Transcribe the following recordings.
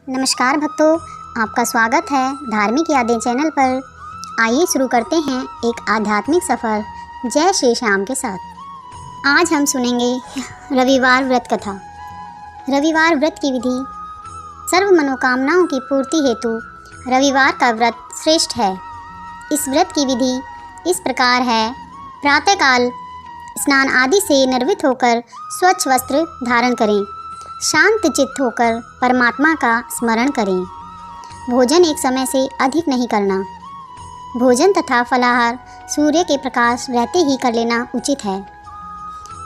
नमस्कार भक्तों, आपका स्वागत है धार्मिक यादें चैनल पर। आइए शुरू करते हैं एक आध्यात्मिक सफ़र जय श्री श्याम के साथ। आज हम सुनेंगे रविवार व्रत कथा। रविवार व्रत की विधि। सर्व मनोकामनाओं की पूर्ति हेतु रविवार का व्रत श्रेष्ठ है। इस व्रत की विधि इस प्रकार है। प्रातःकाल स्नान आदि से निर्वृत होकर स्वच्छ वस्त्र धारण करें। शांत चित्त होकर परमात्मा का स्मरण करें। भोजन एक समय से अधिक नहीं करना। भोजन तथा फलाहार सूर्य के प्रकाश रहते ही कर लेना उचित है।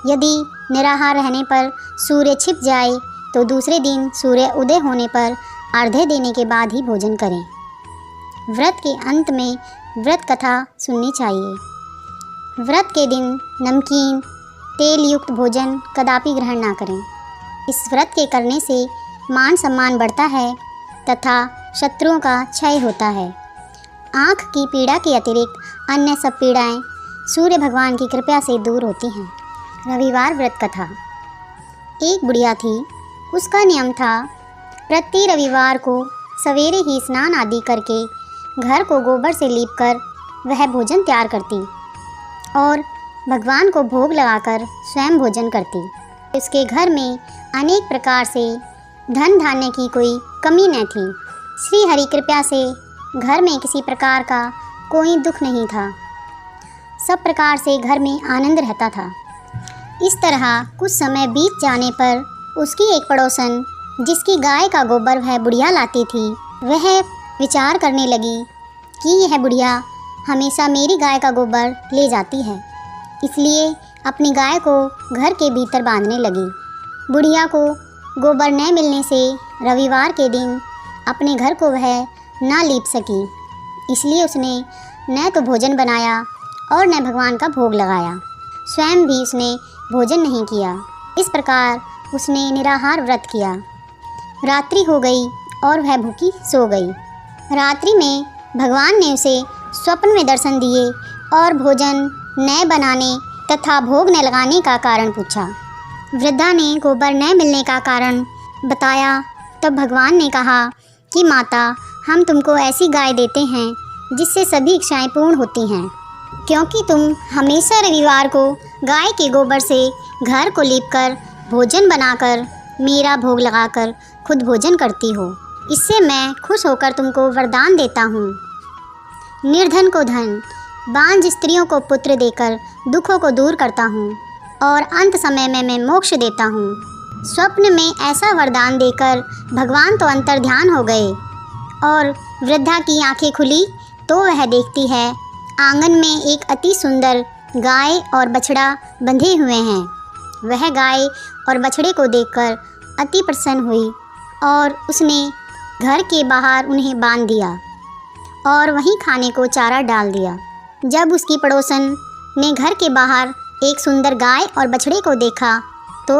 यदि निराहार रहने पर सूर्य छिप जाए तो दूसरे दिन सूर्य उदय होने पर अर्घ्य देने के बाद ही भोजन करें। व्रत के अंत में व्रत कथा सुननी चाहिए। व्रत के दिन नमकीन तेल युक्त भोजन कदापि ग्रहण ना करें। इस व्रत के करने से मान सम्मान बढ़ता है तथा शत्रुओं का क्षय होता है। आँख की पीड़ा के अतिरिक्त अन्य सब पीड़ाएं सूर्य भगवान की कृपा से दूर होती हैं। रविवार व्रत कथा। एक बुढ़िया थी। उसका नियम था प्रति रविवार को सवेरे ही स्नान आदि करके घर को गोबर से लीपकर वह भोजन तैयार करती और भगवान को भोग लगाकर स्वयं भोजन करती। उसके घर में अनेक प्रकार से धन धान्य की कोई कमी न थी। श्री हरि कृपा से घर में किसी प्रकार का कोई दुख नहीं था। सब प्रकार से घर में आनंद रहता था। इस तरह कुछ समय बीत जाने पर उसकी एक पड़ोसन जिसकी गाय का गोबर वह बुढ़िया लाती थी, वह विचार करने लगी कि यह बुढ़िया हमेशा मेरी गाय का गोबर ले जाती है, इसलिए अपनी गाय को घर के भीतर बांधने लगी। बुढ़िया को गोबर न मिलने से रविवार के दिन अपने घर को वह ना लीप सकी, इसलिए उसने न तो भोजन बनाया और न भगवान का भोग लगाया। स्वयं भी उसने भोजन नहीं किया। इस प्रकार उसने निराहार व्रत किया। रात्रि हो गई और वह भूखी सो गई। रात्रि में भगवान ने उसे स्वप्न में दर्शन दिए और भोजन न बनाने तथा भोग न लगाने का कारण पूछा। वृद्धा ने गोबर न मिलने का कारण बताया। तब भगवान ने कहा कि माता, हम तुमको ऐसी गाय देते हैं जिससे सभी इच्छाएं पूर्ण होती हैं, क्योंकि तुम हमेशा रविवार को गाय के गोबर से घर को लीपकर भोजन बनाकर मेरा भोग लगाकर खुद भोजन करती हो। इससे मैं खुश होकर तुमको वरदान देता हूँ। निर्धन को धन, बांझ स्त्रियों को पुत्र देकर दुखों को दूर करता हूँ और अंत समय में मैं मोक्ष देता हूँ। स्वप्न में ऐसा वरदान देकर भगवान तो अंतर्ध्यान हो गए और वृद्धा की आंखें खुली तो वह देखती है आंगन में एक अति सुंदर गाय और बछड़ा बंधे हुए हैं। वह गाय और बछड़े को देखकर अति प्रसन्न हुई और उसने घर के बाहर उन्हें बांध दिया और वहीं खाने को चारा डाल दिया। जब उसकी पड़ोसन ने घर के बाहर एक सुंदर गाय और बछड़े को देखा तो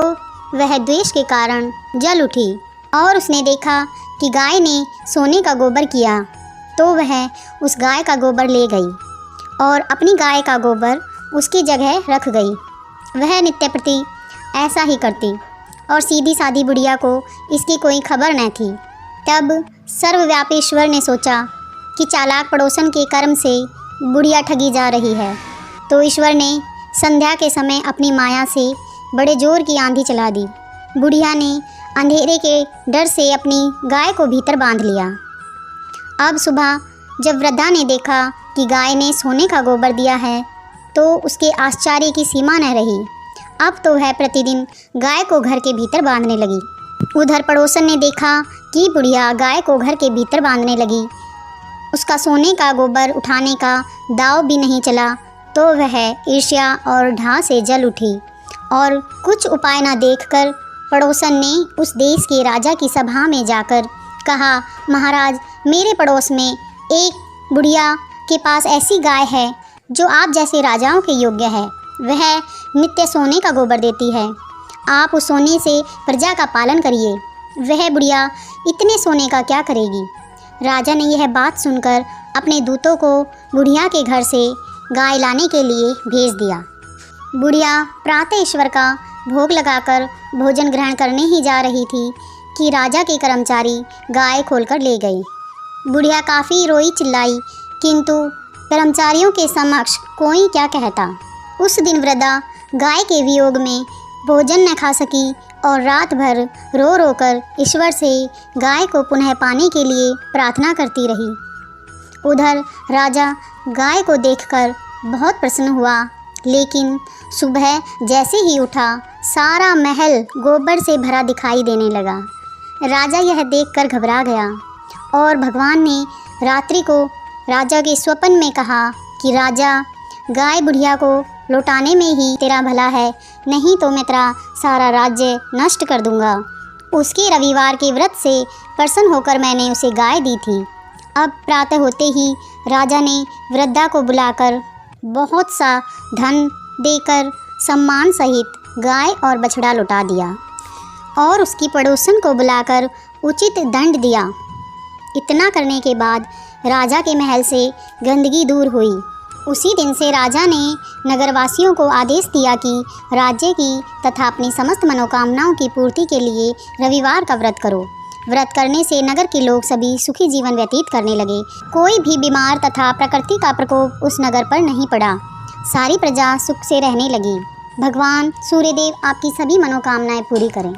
वह द्वेष के कारण जल उठी और उसने देखा कि गाय ने सोने का गोबर किया तो वह उस गाय का गोबर ले गई और अपनी गाय का गोबर उसकी जगह रख गई। वह नित्य प्रति ऐसा ही करती और सीधी सादी बुढ़िया को इसकी कोई खबर न थी। तब सर्वव्यापी ईश्वर ने सोचा कि चालाक पड़ोसन के कर्म से बुढ़िया ठगी जा रही है, तो ईश्वर ने संध्या के समय अपनी माया से बड़े जोर की आंधी चला दी। बुढ़िया ने अंधेरे के डर से अपनी गाय को भीतर बांध लिया। अब सुबह जब वृद्धा ने देखा कि गाय ने सोने का गोबर दिया है तो उसके आश्चर्य की सीमा न रही। अब तो वह प्रतिदिन गाय को घर के भीतर बांधने लगी। उधर पड़ोसन ने देखा कि बुढ़िया गाय को घर के भीतर बांधने लगी, उसका सोने का गोबर उठाने का दाव भी नहीं चला, तो वह ईर्ष्या और ढा से जल उठी और कुछ उपाय न देखकर पड़ोसन ने उस देश के राजा की सभा में जाकर कहा, महाराज, मेरे पड़ोस में एक बुढ़िया के पास ऐसी गाय है जो आप जैसे राजाओं के योग्य है। वह नित्य सोने का गोबर देती है। आप उस सोने से प्रजा का पालन करिए। वह बुढ़िया इतने सोने का क्या करेगी। राजा ने यह बात सुनकर अपने दूतों को बुढ़िया के घर से गाय लाने के लिए भेज दिया। बुढ़िया प्रातः ईश्वर का भोग लगाकर भोजन ग्रहण करने ही जा रही थी कि राजा के कर्मचारी गाय खोलकर ले गए। बुढ़िया काफ़ी रोई चिल्लाई, किंतु कर्मचारियों के समक्ष कोई क्या कहता। उस दिन वृद्धा गाय के वियोग में भोजन न खा सकी और रात भर रो रो कर ईश्वर से गाय को पुनः पाने के लिए प्रार्थना करती रही। उधर राजा गाय को देखकर बहुत प्रसन्न हुआ, लेकिन सुबह जैसे ही उठा सारा महल गोबर से भरा दिखाई देने लगा। राजा यह देखकर घबरा गया और भगवान ने रात्रि को राजा के स्वप्न में कहा कि राजा, गाय बुढ़िया को लौटाने में ही तेरा भला है, नहीं तो मैं तेरा सारा राज्य नष्ट कर दूंगा। उसके रविवार के व्रत से प्रसन्न होकर मैंने उसे गाय दी थी। अब प्रातः होते ही राजा ने वृद्धा को बुलाकर बहुत सा धन देकर सम्मान सहित गाय और बछड़ा लौटा दिया और उसकी पड़ोसन को बुलाकर उचित दंड दिया। इतना करने के बाद राजा के महल से गंदगी दूर हुई। उसी दिन से राजा ने नगरवासियों को आदेश दिया कि राज्य की तथा अपनी समस्त मनोकामनाओं की पूर्ति के लिए रविवार का व्रत करो। व्रत करने से नगर के लोग सभी सुखी जीवन व्यतीत करने लगे। कोई भी बीमार तथा प्रकृति का प्रकोप उस नगर पर नहीं पड़ा। सारी प्रजा सुख से रहने लगी। भगवान सूर्यदेव आपकी सभी मनोकामनाएं पूरी करें।